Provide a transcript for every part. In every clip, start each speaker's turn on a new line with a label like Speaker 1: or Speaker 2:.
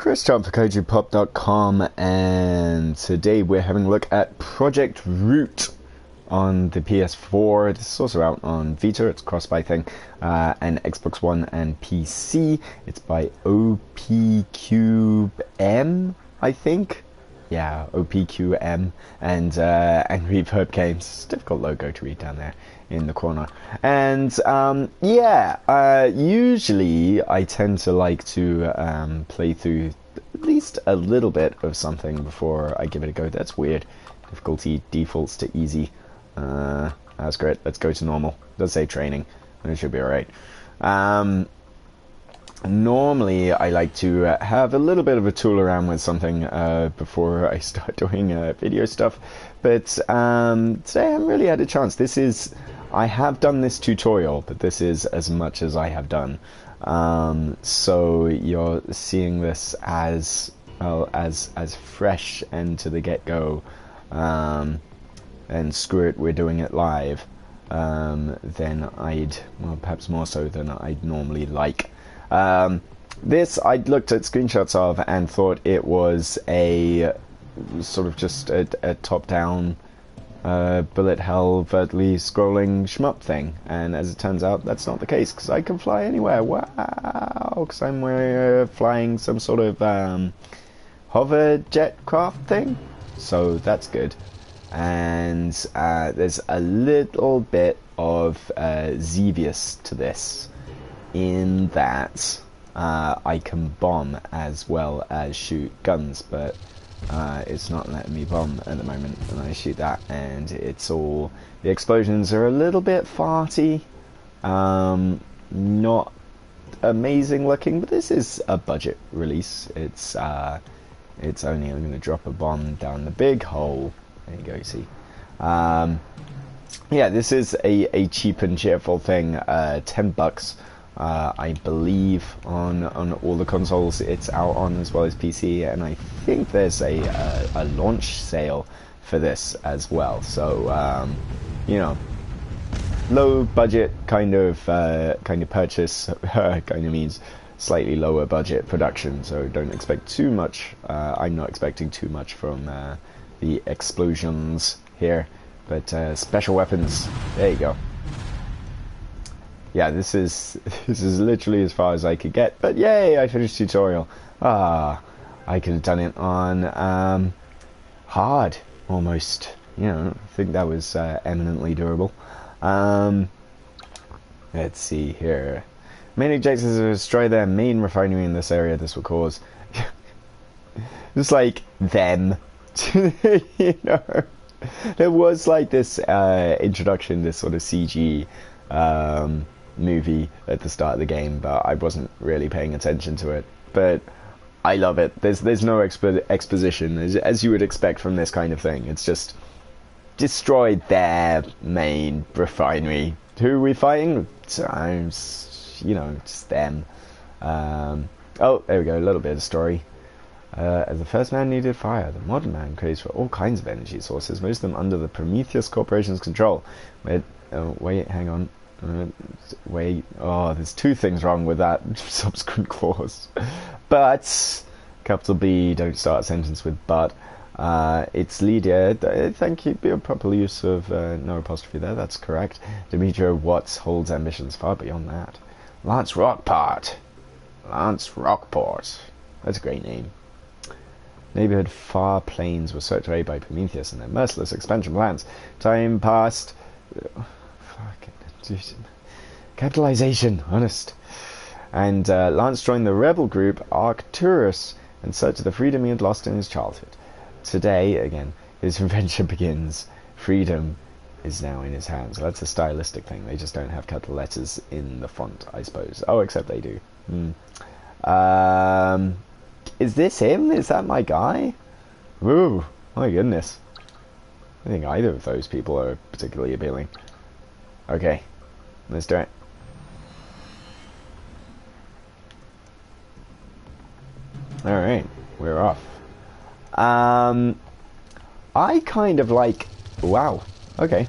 Speaker 1: Chris John for KojuPop.com, and today we're having a look at Project Root on the PS4. This is also out on Vita, it's a cross-buy thing, and Xbox One and PC. It's by OPQM, I think. Yeah, OPQM, and Angry Bird Games. It's a difficult logo to read down there in the corner. And usually I tend to like to play through at least a little bit of something before I give it a go. That's weird. Difficulty defaults to easy. That's great. Let's go to normal. It does say training, and it should be alright. Normally, I like to have a little bit of a tool around with something before I start doing video stuff, but today I haven't really had a chance. I have done this tutorial, but this is as much as I have done. So you're seeing this as fresh and to the get-go, and screw it, we're doing it live. Then perhaps more so than I'd normally like. This I looked at screenshots of and thought it was a sort of just a top-down bullet hell vertically scrolling shmup thing, and as it turns out that's not the case, because I can fly anywhere. Wow, because I'm flying some sort of hover jet craft thing, so that's good. And there's a little bit of Xevious to this, in that I can bomb as well as shoot guns, but it's not letting me bomb at the moment, and I shoot that and it's all, the explosions are a little bit farty, not amazing looking, but this is a budget release. It's only, I'm going to drop a bomb down the big hole. There you go, you see. Yeah, this is a cheap and cheerful thing. $10, I believe, on all the consoles it's out on, as well as PC, and I think there's a launch sale for this as well. So you know, low budget kind of purchase kind of means slightly lower budget production. So don't expect too much. I'm not expecting too much from the explosions here, but special weapons. There you go. Yeah, this is literally as far as I could get, but yay, I finished tutorial. I could have done it on hard, almost. You know, I think that was eminently doable. Let's see here. Main objectives are to destroy their main refinery in this area. This will cause just like them. You know, there was like this introduction, this sort of CG movie at the start of the game, but I wasn't really paying attention to it. But I love it. There's no exposition, as you would expect from this kind of thing. It's just destroyed their main refinery. Who are we fighting? You know, just them. Oh, there we go. A little bit of story. As the first man needed fire, the modern man craves for all kinds of energy sources, most of them under the Prometheus Corporation's control. Wait, hang on. Wait, there's two things wrong with that subsequent clause. But, capital B, don't start a sentence with but. Its leader, thank you, a proper use of no apostrophe there, that's correct. Demetrio Watts holds ambitions far beyond that. Lance Rockport. That's a great name. Neighborhood Far Plains was swept away by Prometheus and their merciless expansion plans. Time passed. Capitalization, honest. And Lance joined the rebel group Arcturus in search of the freedom he had lost in his childhood. Today, again, his adventure begins. Freedom is now in his hands. So that's a stylistic thing. They just don't have capital letters in the font, I suppose. Oh, except they do. Is this him? Is that my guy? Ooh, my goodness. I think either of those people are particularly appealing. Okay, let's do it. Alright, we're off. I kind of like... Wow, okay.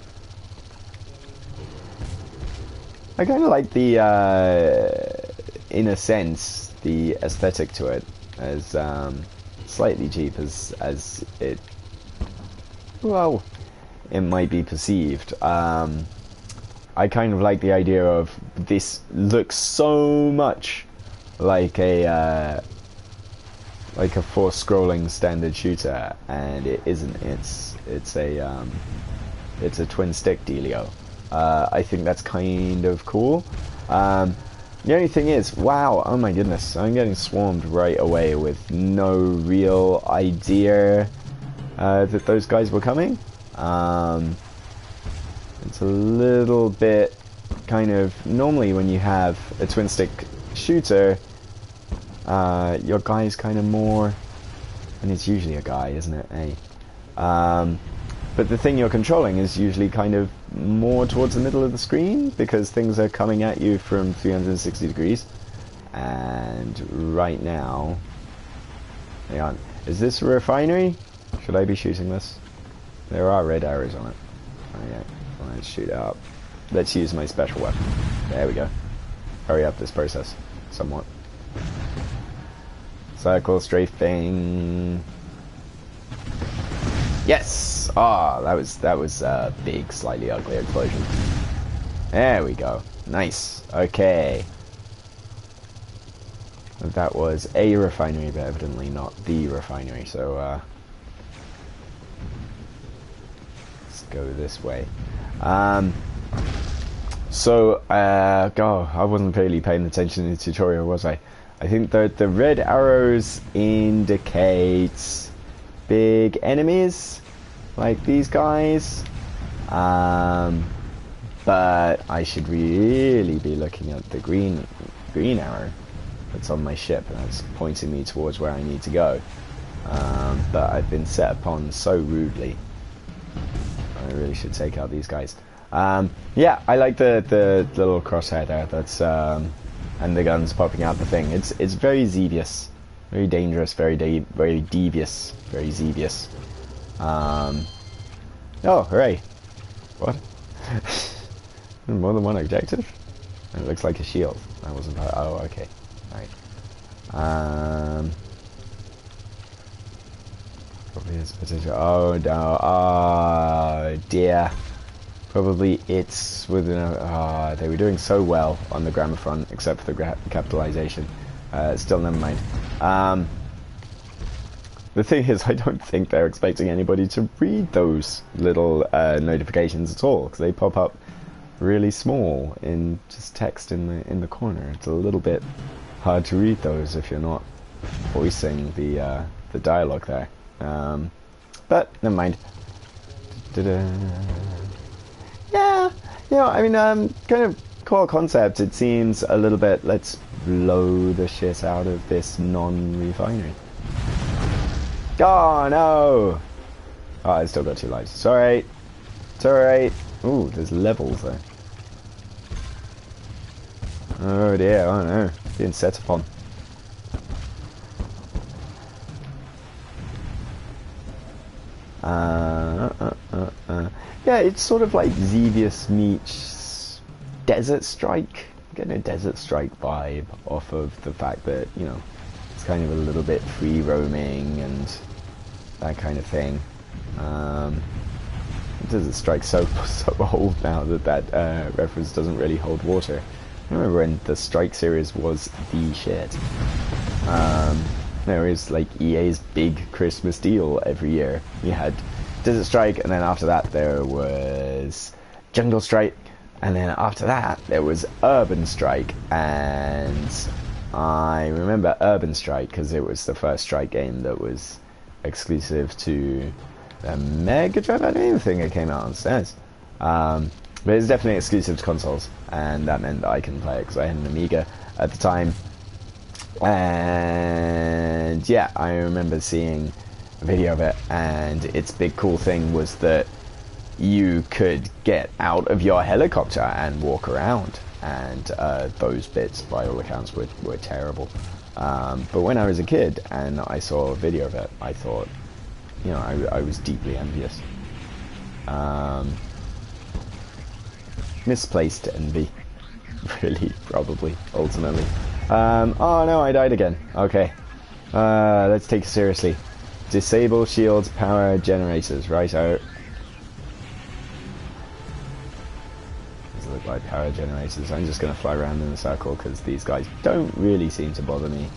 Speaker 1: I kind of like the, in a sense, the aesthetic to it. as slightly cheap as it, well, it might be perceived. I kind of like the idea of this looks so much like a forced scrolling standard shooter, and it isn't. It's a twin stick dealio. I think that's kind of cool. The only thing is, wow, oh my goodness, I'm getting swarmed right away with no real idea that those guys were coming. It's a little bit kind of, normally when you have a twin stick shooter, your guy's kind of more, and it's usually a guy, isn't it? Hey. But the thing you're controlling is usually kind of more towards the middle of the screen, because things are coming at you from 360 degrees. And right now, hang on, is this a refinery? Should I be shooting this? There are red arrows on it. Okay, let's shoot it up. Let's use my special weapon. There we go. Hurry up this process, somewhat. Circle strafing. Yes! Ah, oh, that was a big, slightly ugly explosion. There we go. Nice. Okay. That was a refinery, but evidently not the refinery, so let's go this way. God, I wasn't really paying attention in the tutorial, was I? I think that the red arrows indicate big enemies, like these guys. But I should really be looking at the green arrow that's on my ship, and that's pointing me towards where I need to go. But I've been set upon so rudely. I really should take out these guys. Yeah, I like the little crosshair there. That's and the guns popping out the thing. It's very Xevious, very dangerous, very devious, very Xevious. Oh, hooray! What? More than one objective? It looks like a shield. That wasn't. Oh, okay. Right. Probably is potential. Oh no! Oh dear. Probably it's within a... they were doing so well on the grammar front, except for the capitalization. Still, never mind. The thing is, I don't think they're expecting anybody to read those little notifications at all, because they pop up really small in just text in the corner. It's a little bit hard to read those if you're not voicing the dialogue there. But never mind. Yeah, you know, I mean, kind of core concept. It seems a little bit. Let's blow the shit out of this non-refinery. Oh no! Oh, I still got 2 lives. It's alright. It's alright. Ooh, there's levels there. Oh dear, oh no. Being set upon. Yeah, it's sort of like Xevious meets Desert Strike. I'm getting a Desert Strike vibe off of the fact that, you know, it's kind of a little bit free roaming and that kind of thing. Desert Strike's so old now that reference doesn't really hold water. I remember when the Strike series was the shit. There is like EA's big Christmas deal every year. You had Desert Strike, and then after that there was Jungle Strike, and then after that there was Urban Strike. And I remember Urban Strike because it was the first Strike game that was exclusive to the Mega Drive. I don't even think it came out on SNES. But it's definitely exclusive to consoles, and that meant that I couldn't play it because I had an Amiga at the time. And yeah, I remember seeing a video of it, and its big cool thing was that you could get out of your helicopter and walk around, and those bits by all accounts were terrible. But when I was a kid and I saw a video of it, I thought, you know, I was deeply envious. Misplaced envy, really, probably, ultimately. Oh no, I died again. Okay. Let's take it seriously. Disable shields, power generators. Right out. These look like power generators. I'm just going to fly around in a circle because these guys don't really seem to bother me.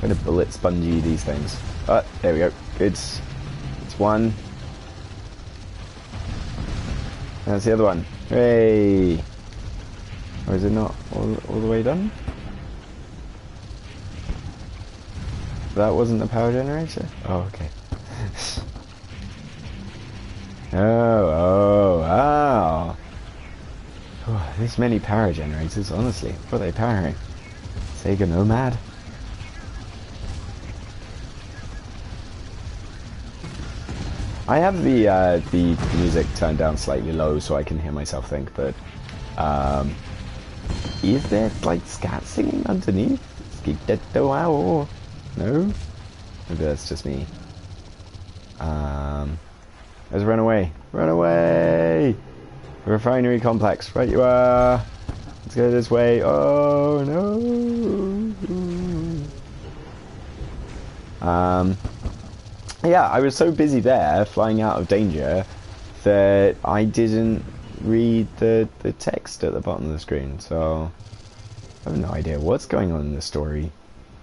Speaker 1: Kind of bullet spongy, these things. Oh, there we go. It's one. That's the other one. Hooray! Or is it not all the way done? That wasn't the power generator? Oh, okay. Oh. Oh, this many power generators, honestly. What are they powering? Sega Nomad? I have the music turned down slightly low so I can hear myself think, but is there like scat singing underneath? No? Maybe that's just me. Let's run away. Run away! The refinery complex. Right you are. Let's go this way. Oh no! Yeah, I was so busy there, flying out of danger, that I didn't read the text at the bottom of the screen, so I have no idea what's going on in the story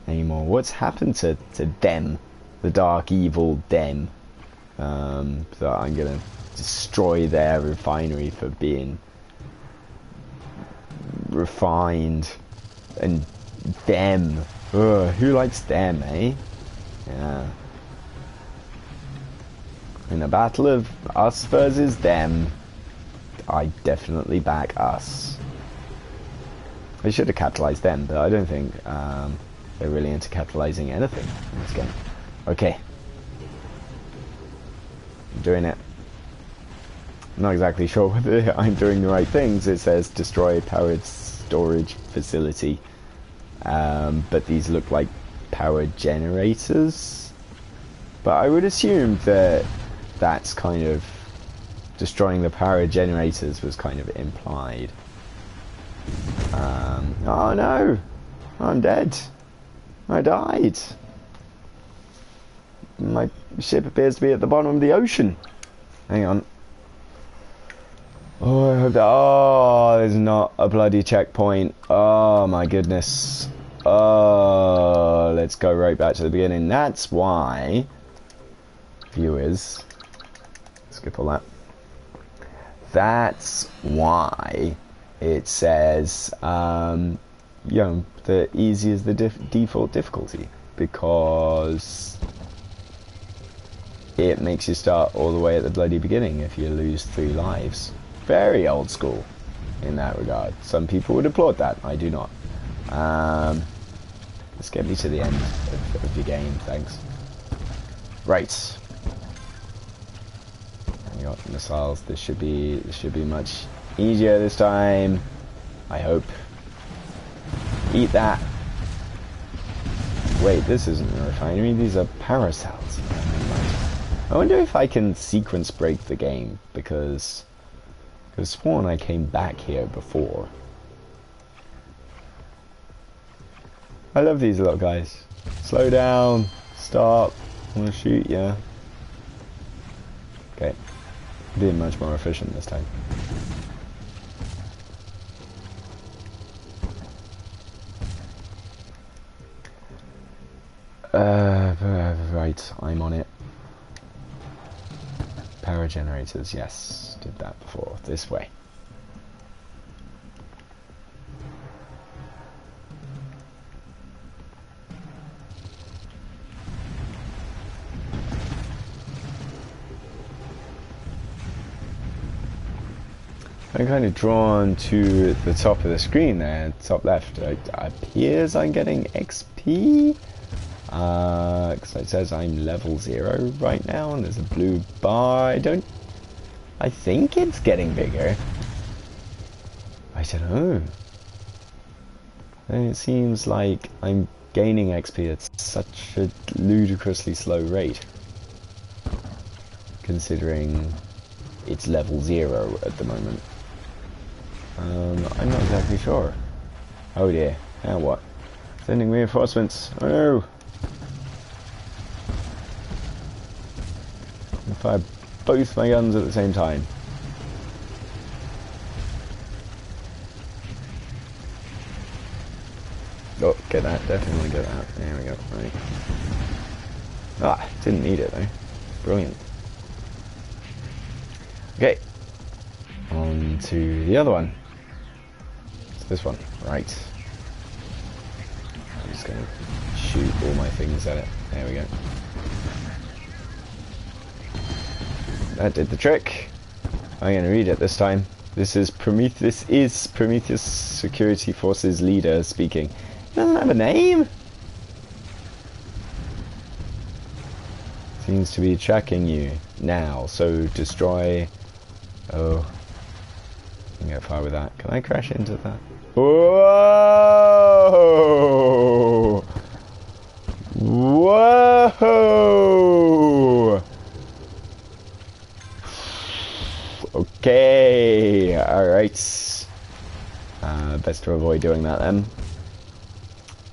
Speaker 1: anymore. What's happened to them, the dark evil them, that I'm gonna destroy their refinery for being refined, and them. Ugh, who likes them, eh? Yeah. In a battle of us versus them, I definitely back us. I should have capitalized them, but I don't think they're really into capitalizing anything in this game. Okay. I'm doing it. I'm not exactly sure whether I'm doing the right things. It says destroy powered storage facility. But these look like power generators. But I would assume that that's kind of destroying the power generators was kind of implied. Oh no! I'm dead. I died. My ship appears to be at the bottom of the ocean. Hang on. Oh, I hope that... Oh, there's not a bloody checkpoint. Oh my goodness. Oh, let's go right back to the beginning. That's why... Viewers... Skip all that. That's why it says, you know, the easy is the default difficulty, because it makes you start all the way at the bloody beginning if you lose 3 lives. Very old school in that regard. Some people would applaud that. I do not. Let's get me to the end of the game, thanks. Right. We got missiles. This should be much easier this time. I hope. Eat that. Wait, this isn't a refinery. These are power cells. I wonder if I can sequence break the game, because I've sworn I came back here before. I love these little guys. Slow down. Stop. I want to shoot you. Okay. Being much more efficient this time. Right, I'm on it. Power generators, yes, did that before. This way. I'm kind of drawn to the top of the screen there, top left. It appears I'm getting XP. Because it says I'm level 0 right now, and there's a blue bar. I think it's getting bigger. I don't know. And it seems like I'm gaining XP at such a ludicrously slow rate, considering it's level 0 at the moment. I'm not exactly sure. Oh dear. Now what? Sending reinforcements. Oh no! I fire both my guns at the same time. Oh, get that. Definitely want to get that. There we go. Right. Ah, didn't need it though. Brilliant. Okay. On to the other one. It's this one. Right. I'm just going to shoot all my things at it. There we go. That did the trick. I'm going to read it this time. This is Prometheus Security Forces leader speaking. He doesn't have a name. Seems to be tracking you now. So destroy. Oh, I can get far with that. Can I crash into that? Whoa! Whoa! Okay, alright. Best to avoid doing that then.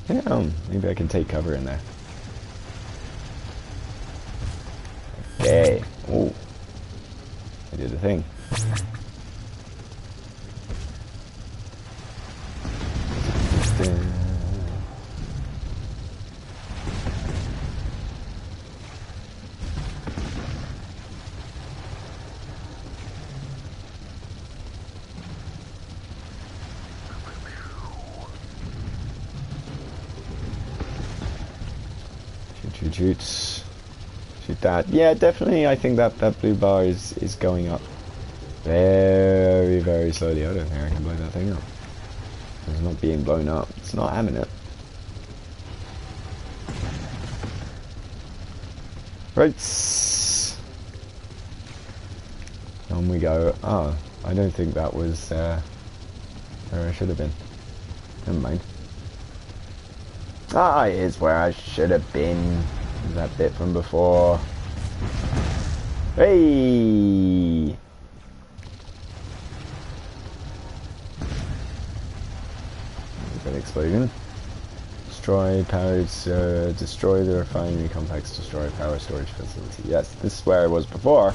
Speaker 1: Yeah, maybe I can take cover in there. Okay. Oh, I did a thing. Shoot that. Yeah, definitely. I think that blue bar is going up very, very slowly. I don't think I can blow that thing up. It's not being blown up. It's not having it. Right. On we go. Oh, I don't think that was where I should have been. Never mind. Ah, here's where I should have been. That bit from before. Hey! Good explosion. Destroy destroy the refinery complex, destroy power storage facility. Yes, this is where I was before,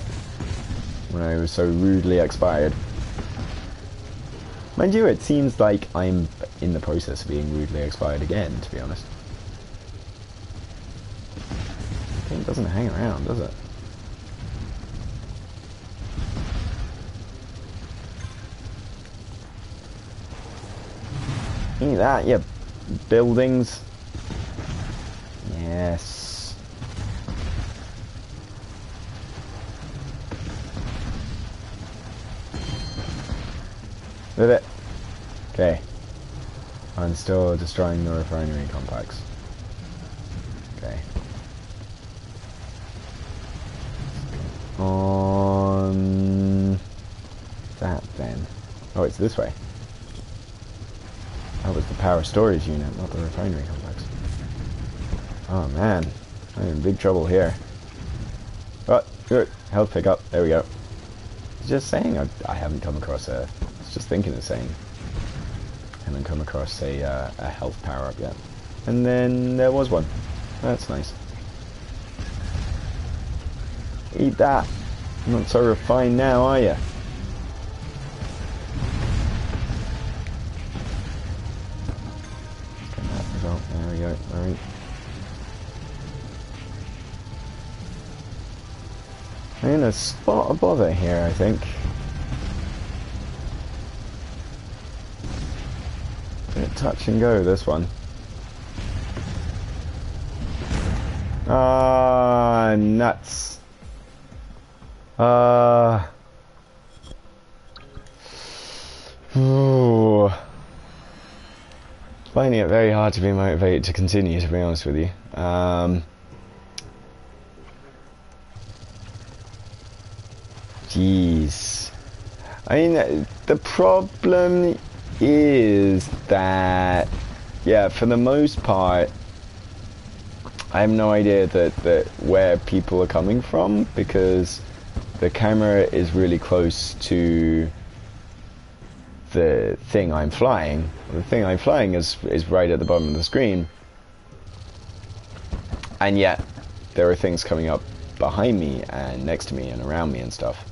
Speaker 1: when I was so rudely expired. Mind you, it seems like I'm in the process of being rudely expired again, to be honest. It doesn't hang around, does it? Look at that, yeah. Buildings. Yes. With it. Okay. I'm still destroying the refinery complex. Okay. On that then. Oh, it's this way. That was the power storage unit, not the refinery complex. Oh man, I'm in big trouble here. Oh, good. Health pickup. There we go. Just saying, I haven't come across a. I was just thinking of saying, I haven't come across a health power up yet. And then there was one. That's nice. Eat that. You're not so refined now, are you? There we go. Alright. I'm in a spot above it here, I think. Bit touch and go, this one. Ah, nuts. Ooh. Finding it very hard to be motivated to continue, to be honest with you. Jeez. I mean, the problem is that, yeah, for the most part, I have no idea that where people are coming from, because the camera is really close to the thing I'm flying. The thing I'm flying is right at the bottom of the screen, and yet there are things coming up behind me and next to me and around me and stuff.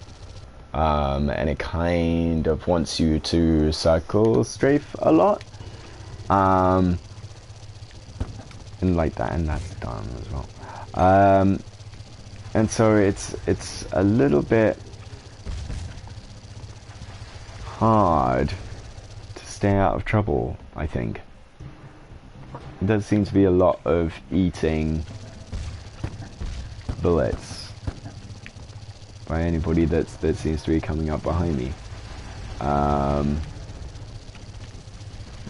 Speaker 1: And it kind of wants you to circle strafe a lot. And like that, and that's done as well. And so it's a little bit hard to stay out of trouble, I think. There does seem to be a lot of eating bullets by anybody that seems to be coming up behind me. Oh,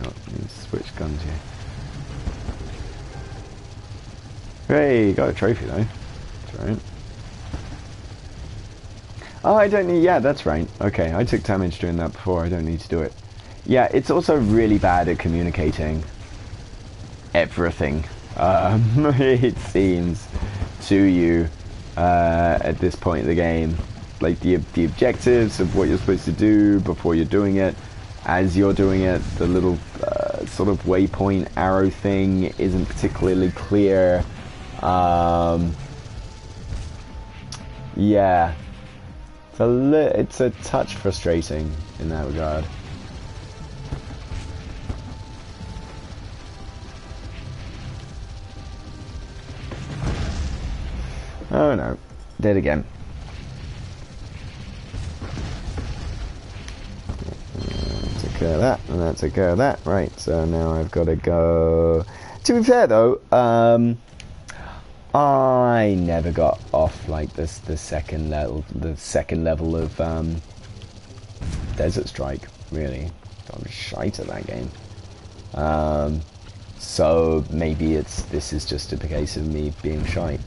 Speaker 1: let me switch guns here. Hey, got a trophy though. That's right. Oh, I don't need... Yeah, that's right. Okay, I took damage doing that before. I don't need to do it. Yeah, it's also really bad at communicating everything. It seems to you at this point in the game, like the objectives of what you're supposed to do before you're doing it. As you're doing it, the little sort of waypoint arrow thing isn't particularly clear. Yeah, it's a touch frustrating in that regard. Oh no, did again. Take care of that, and that took care of that. Right, so now I've got to go... To be fair though, I never got off like this the second level of Desert Strike, really. I'm shite at that game. So maybe this is just a case of me being shite.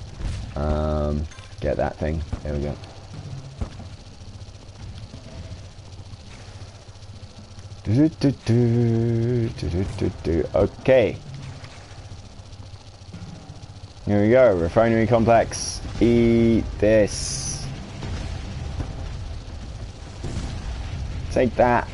Speaker 1: Get that thing. There we go. Okay. Here we go. Refinery complex. Eat this. Take that.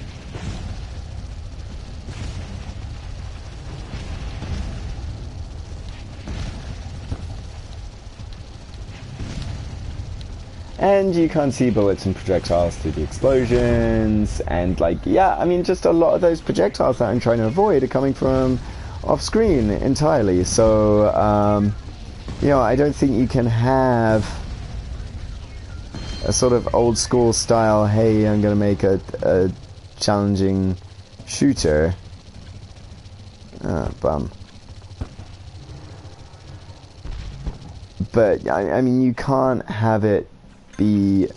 Speaker 1: And you can't see bullets and projectiles through the explosions, and like, yeah, I mean, just a lot of those projectiles that I'm trying to avoid are coming from off screen entirely, so you know, I don't think you can have a sort of old school style, hey, I'm gonna make a challenging shooter. Bum. But I mean, you can't have it be,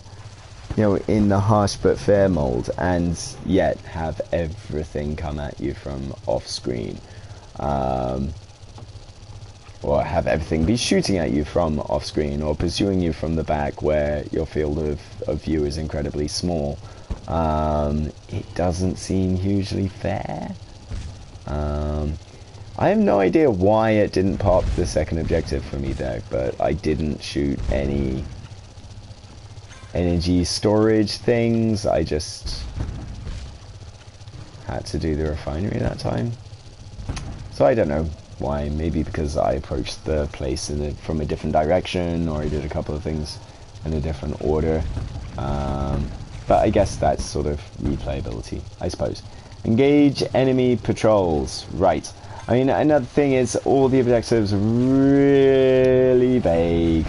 Speaker 1: you know, in the harsh but fair mold and yet have everything come at you from off screen, or have everything be shooting at you from off screen or pursuing you from the back where your field of view is incredibly small. It doesn't seem hugely fair. I have no idea why it didn't pop the second objective for me though, but I didn't shoot any energy storage things. I just had to do the refinery that time. So I don't know why. Maybe because I approached the place from a different direction, or I did a couple of things in a different order. But I guess that's sort of replayability, I suppose. Engage enemy patrols. Right. I mean, another thing is all the objectives are really vague.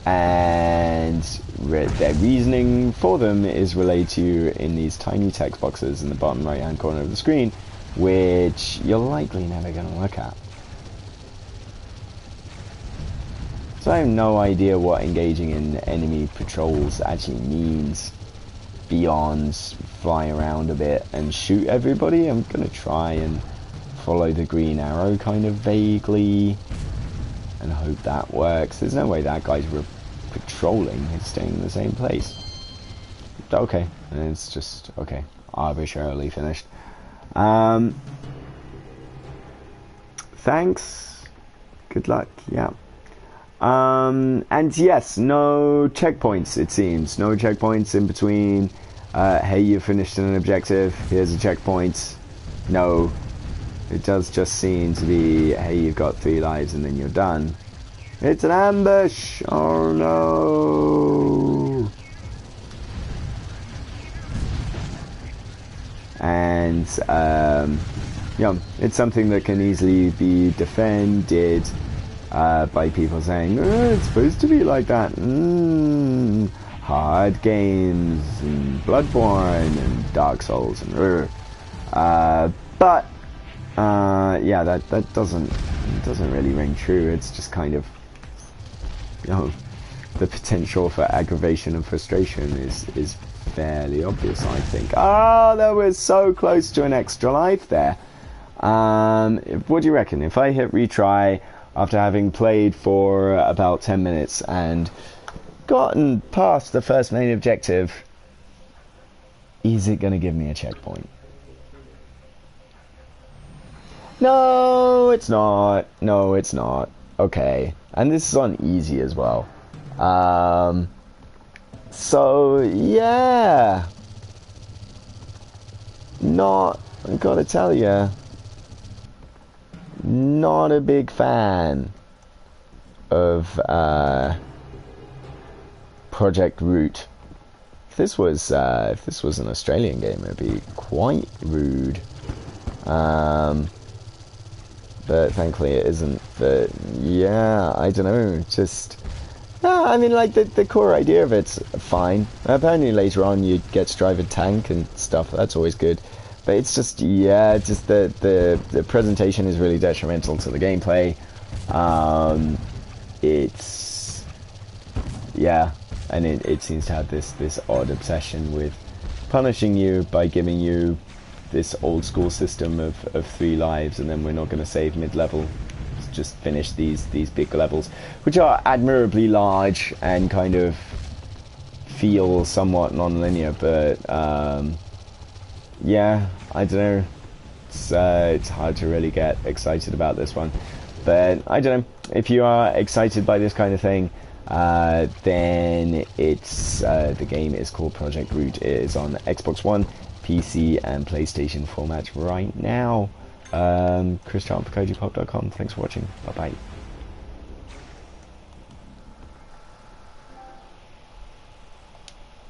Speaker 1: And their reasoning for them is relayed to you in these tiny text boxes in the bottom right hand corner of the screen, which you're likely never going to look at. So I have no idea what engaging in enemy patrols actually means beyond fly around a bit and shoot everybody. I'm going to try and follow the green arrow kind of vaguely and hope that works. There's no way that guy's patrolling, he's staying in the same place. Okay, and it's just, okay, arbitrarily finished. Thanks, good luck, yeah. And yes, no checkpoints, it seems. No checkpoints in between hey, you finished an objective, here's a checkpoint. No, it does just seem to be, hey, you've got 3 lives and then you're done. It's an ambush! Oh no! And it's something that can easily be defended by people saying, it's supposed to be like that. Hard games and Bloodborne and Dark Souls and but yeah, that doesn't really ring true. It's just kind of, the potential for aggravation and frustration is fairly obvious, I think. Oh, that was so close to an extra life there. What do you reckon? If I hit retry after having played for about 10 minutes and gotten past the first main objective, is it going to give me a checkpoint? No, it's not. No, it's not. Okay. And this is on easy as well. So, yeah. I gotta tell you, not a big fan of Project Root. If this was an Australian game, it'd be quite rude. But thankfully it isn't. But yeah, I don't know. Just I mean, like the core idea of it's fine. Apparently later on you get to drive a tank and stuff. That's always good. But it's just just the presentation is really detrimental to the gameplay. It's and it seems to have this odd obsession with punishing you by giving you this old school system of 3 lives, and then we're not going to save mid-level. Just finish these big levels, which are admirably large and kind of feel somewhat non-linear, but yeah, I don't know. It's hard to really get excited about this one, but I don't know. If you are excited by this kind of thing, then it's the game is called Project Root. It is on Xbox One, PC and PlayStation formats right now. Chris Charlton for CodyPop.com. Thanks for watching. Bye bye.